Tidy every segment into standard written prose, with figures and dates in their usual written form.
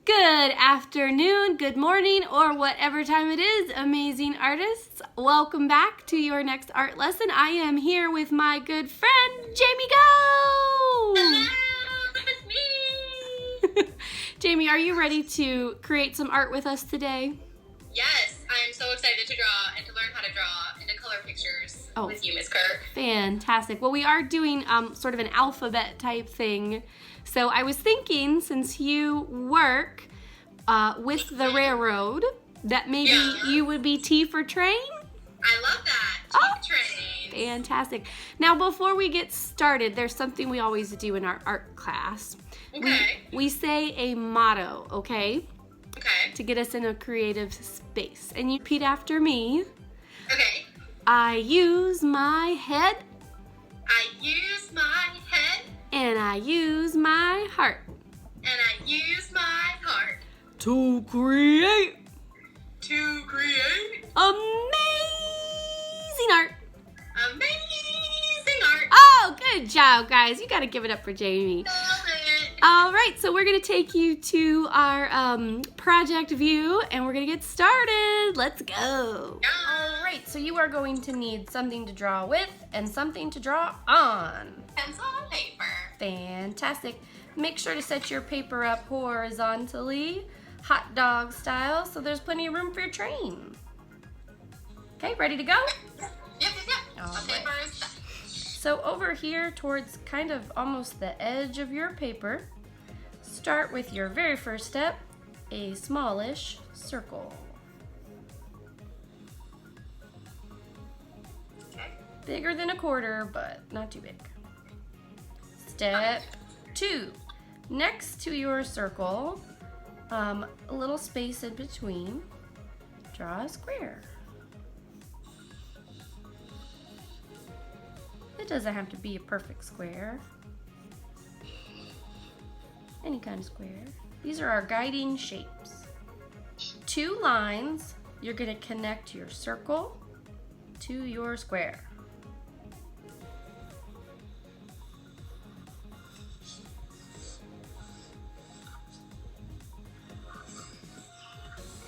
Good afternoon, good morning, or whatever time it is, amazing artists. Welcome back to your next art lesson. I am here with my good friend, Jamie Go! Hello, it's me! Jamie, are you ready to create some art with us today? Yes, I'm so excited to draw and to learn how to draw and to color pictures with you, Miss Kirk. Fantastic. Well, we are doing sort of an alphabet type thing. So I was thinking, since you work with the railroad, that maybe you would be T for train? I love that. T for train. Fantastic. Now, before we get started, there's something we always do in our art class. Okay. We say a motto, okay? Okay. To get us in a creative space. And you repeat after me. Okay. I use my head. I use my head. And I use my heart. And I use my heart. To create. To create. Amazing art. Amazing art. Oh, good job, guys. You got to give it up for Jamie. Love it. All right, so we're going to take you to our project view, and we're going to get started. Let's go. All right, so you are going to need something to draw with and something to draw on. Pencil and paper. Fantastic. Make sure to set your paper up horizontally, hot dog style, so there's plenty of room for your train. Okay, ready to go? Yep. All The paper is done. So over here towards kind of almost the edge of your paper, start with your very first step, a smallish circle. Okay. Bigger than a quarter, but not too big. Step 2. Next to your circle, a little space in between, draw a square. It doesn't have to be a perfect square. Any kind of square. These are our guiding shapes. 2 lines, you're going to connect your circle to your square.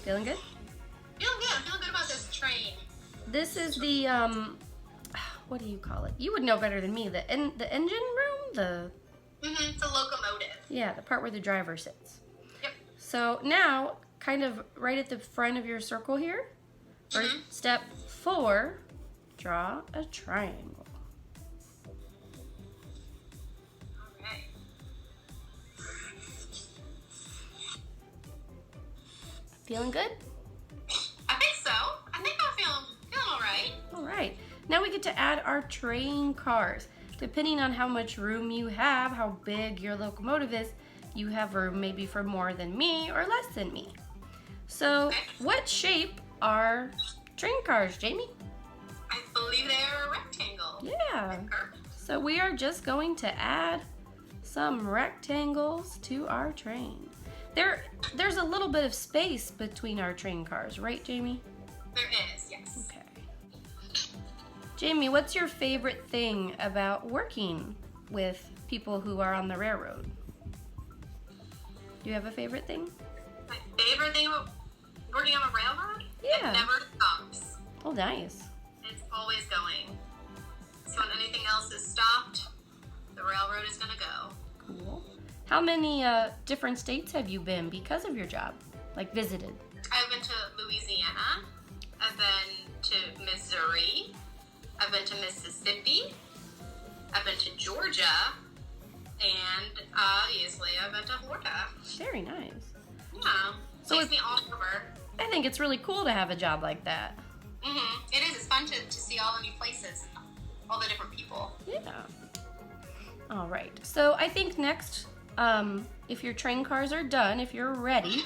Feeling good? Feeling good about this train. This is the, what do you call it? You would know better than me. The engine room? It's a locomotive. Yeah, the part where the driver sits. Yep. So now, kind of right at the front of your circle here, or step 4, draw a triangle. Okay. Feeling good? I think so. I think I'm feeling all right. All right. Now we get to add our train cars. Depending on how much room you have, how big your locomotive is, you have room maybe for more than me or less than me. So what shape are train cars, Jamie? I believe they are a rectangle. Yeah. So we are just going to add some rectangles to our train. There's a little bit of space between our train cars, right, Jamie? There is, yes. Okay. Jamie, what's your favorite thing about working with people who are on the railroad? Do you have a favorite thing? My favorite thing about working on a railroad? Yeah. It never stops. Oh, nice. It's always going. So when anything else is stopped, the railroad is going to go. Cool. How many different states have you been because of your job? Like visited? I've been to Louisiana. I've been to Missouri. I've been to Mississippi. I've been to Georgia. And obviously I've been to Florida. Very nice. Yeah. So Takes me all over. I think it's really cool to have a job like that. It is. It's fun to see all the new places, all the different people. Yeah. All right. So I think next, if your train cars are done, if you're ready,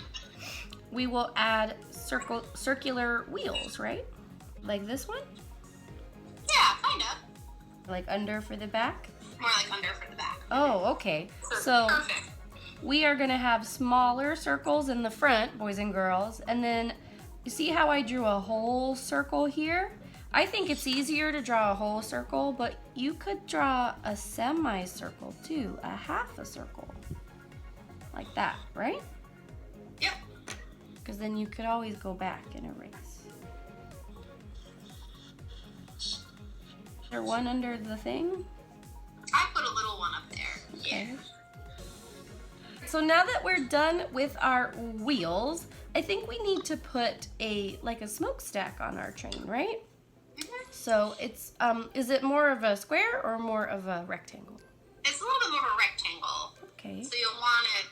we will add circular wheels, right? Like this one? Yeah, kind of. Like under for the back? More like under for the back. Oh, okay. So Perfect. we are going to have smaller circles in the front, boys and girls, and then you see how I drew a whole circle here? I think it's easier to draw a whole circle, but you could draw a semicircle too, a half a circle. Like that, right? because then you could always go back and erase. Is there one under the thing? I put a little one up there. Okay. Yeah. So now that we're done with our wheels, I think we need to put a smokestack on our train, right? Mm-hmm. So it's is it more of a square or more of a rectangle? It's a little bit more of a rectangle. Okay. So you'll want it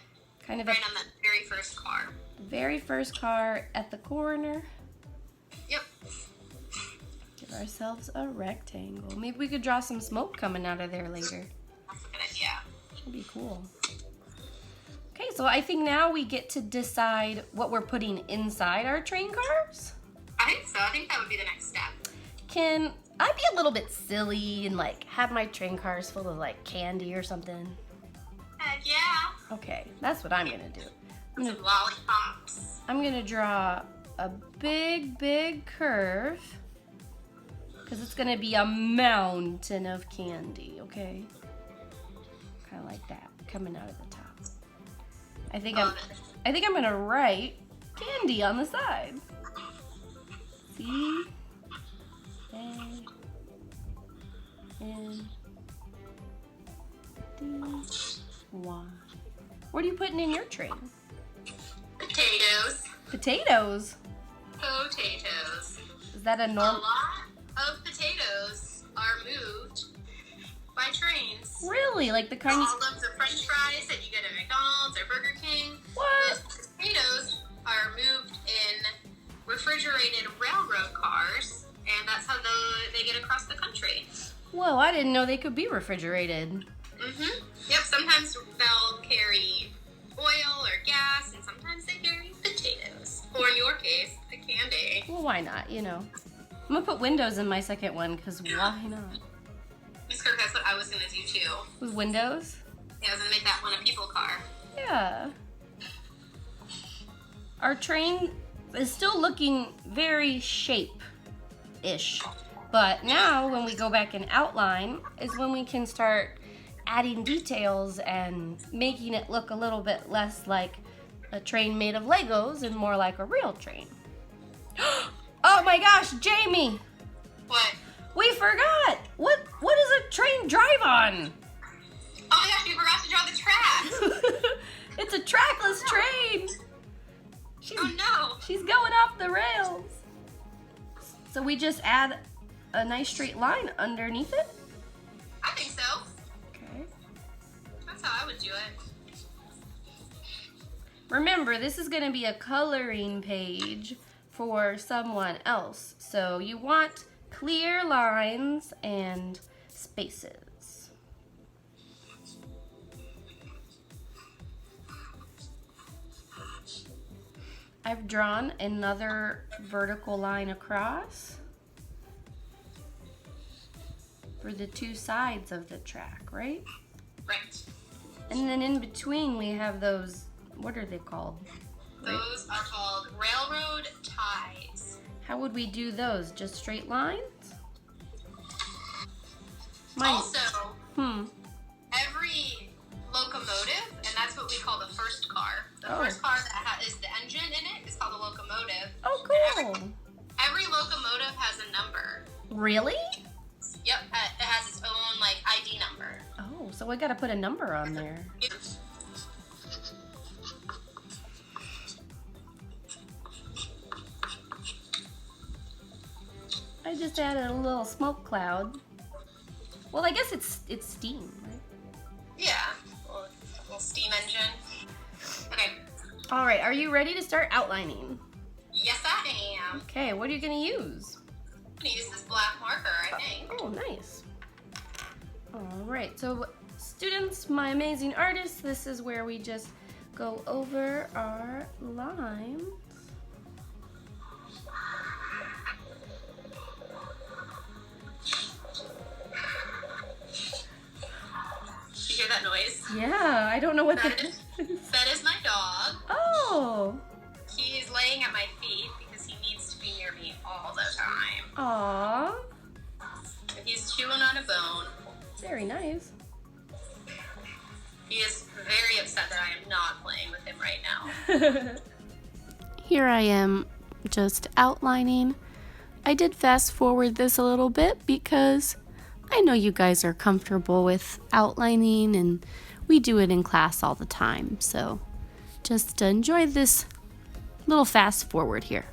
Kind of right at on the very first car. the very first car at the corner. Yep. Give ourselves a rectangle. Maybe we could draw some smoke coming out of there later. That's a good idea. That'd be cool. Okay, so I think now we get to decide what we're putting inside our train cars. I think so. I think that would be the next step. Can I be a little bit silly and have my train cars full of candy or something? Heck yeah. Okay, that's what I'm gonna do. Some lollipops. I'm gonna draw a big curve because it's gonna be a mountain of candy, okay? Kind of like that, coming out of the top. I think I'm gonna write candy on the side. C A N D Y. What are you putting in your train? Potatoes. Potatoes. Potatoes. Is that a A normal? lot of potatoes are moved by trains. Really? Like the kinds? All of the French fries that you get at McDonald's or Burger King. What? Those potatoes are moved in refrigerated railroad cars, and that's how they get across the country. Whoa! I didn't know they could be refrigerated. Mm-hmm. Yep, sometimes they'll carry oil or gas, and sometimes they carry potatoes. Or in your case, a candy. Well, why not? You know, I'm gonna put windows in my second one because why not? Miss Kirk, that's what I was going to do too. With windows? Yeah, I was going to make that one a people car. Yeah. Our train is still looking very shape-ish. But now when we go back and outline is when we can start adding details and making it look a little bit less like a train made of Legos and more like a real train. Oh my gosh, Jamie! What? We forgot! What does a train drive on? Oh my gosh, we forgot to draw the track! It's a trackless train! Oh no! She's going off the rails. So we just add a nice straight line underneath it? I think so. Okay. That's how I would do it. Remember, this is going to be a coloring page for someone else. So you want clear lines and spaces. I've drawn another vertical line across for the two sides of the track, right? Right. And then in between we have those, what are they called? Those are called railroad ties. How would we do those? Just straight lines? Also, Hmm. every locomotive, and that's what we call the first car. The Oh. first car that is the engine in it is called a locomotive. Oh, cool. Every locomotive has a number. Really? Yep, it has its own ID number. Oh, so we gotta put a number on there. Yep. I just added a little smoke cloud. Well, I guess it's steam, right? Yeah, a little steam engine. Okay. All right, are you ready to start outlining? Yes, I am. Okay, what are you gonna use? I'm gonna use this black marker, I think. Oh, nice. All right, so students, my amazing artists, this is where we just go over our lines. You hear that noise? Yeah, I don't know what That that is, is. that is my dog. Oh, He is laying at my feet because he needs to be near me all the time. aw, And he's chewing on a bone. very nice. He is very upset that I am not playing with him right now. Here I am just outlining. I did fast forward this a little bit because I know you guys are comfortable with outlining and we do it in class all the time. So just enjoy this little fast forward here.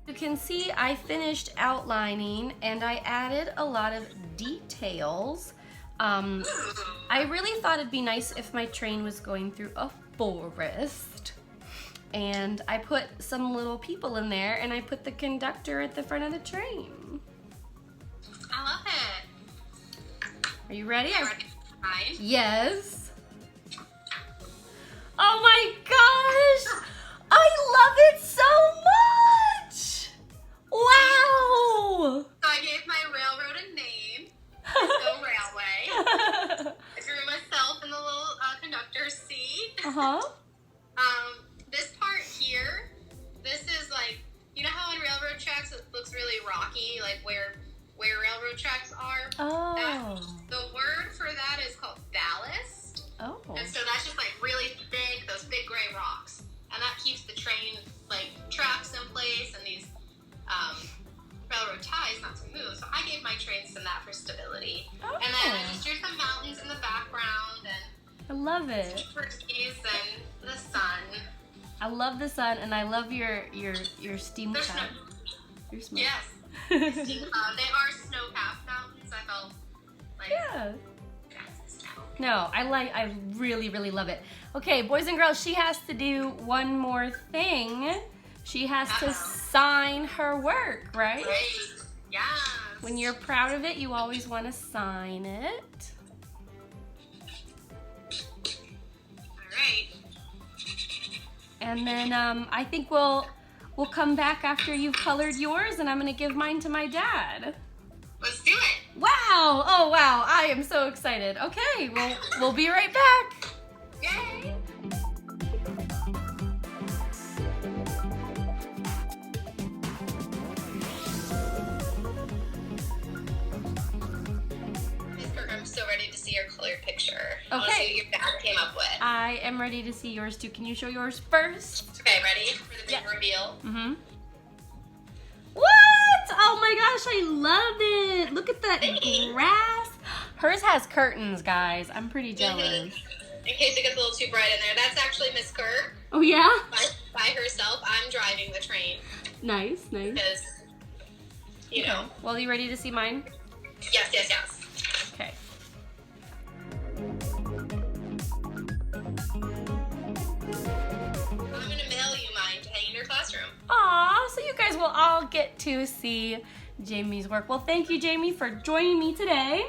You can see I finished outlining and I added a lot of details. I really thought it'd be nice if my train was going through a forest. And I put some little people in there and I put the conductor at the front of the train. I love it. Are you ready? Ready? Yes. Oh my gosh! I love it so much! Wow! So I gave my railroad a name. Go Railway. I drew myself in the little conductor's seat. Uh-huh. This part here, this is like, you know how in railroad tracks it looks really rocky, like where railroad tracks are? Oh. The word for that is called ballast. Oh. And so that's just like really thick, those big gray rocks. And that keeps the train, like, tracks in place and these railroad ties not to move. So I gave my train some of that for stability. Oh. And then I just drew some mountains in the background and I love it. trees and the sun. I love the sun and I love your steam There's cloud. no, Your smoke. yes. They are snow-capped mountains. I felt like Yeah. snow. No, I really, really love it. Okay, boys and girls, she has to do one more thing. She has to sign her work, right? Great. Yes. When you're proud of it, you always want to sign it. All right. And then I think we'll come back after you've colored yours, and I'm gonna give mine to my dad. Let's do it. Wow! Oh wow! I am so excited. Okay, we'll be right back. Yay. Miss Kirk, I'm so ready to see your colored picture. I want to Okay. see what your dad came up with. I am ready to see yours too. Can you show yours first? Okay, ready for the big Yeah. reveal? Mm-hmm. What? Oh my gosh, I love it. Look at that Thanks. grass. Hers has curtains, guys. I'm pretty jealous. In case it gets a little too bright in there, that's actually Miss Kerr Oh yeah? by herself. I'm driving the train Nice, nice. because, you know. Well, you ready to see mine? Yes, yes, yes. Okay. I'm gonna mail you mine to hang in your classroom. Aw, so you guys will all get to see Jamie's work. Well, thank you, Jamie, for joining me today.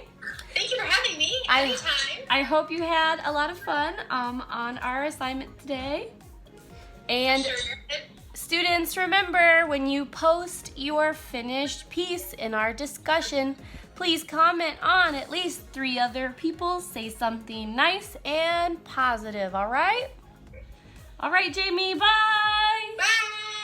Thank you for having me. Anytime. I hope you had a lot of fun on our assignment today. And Sure. students, remember, when you post your finished piece in our discussion, please comment on at least 3 other people. Say something nice and positive, all right? All right, Jamie, bye.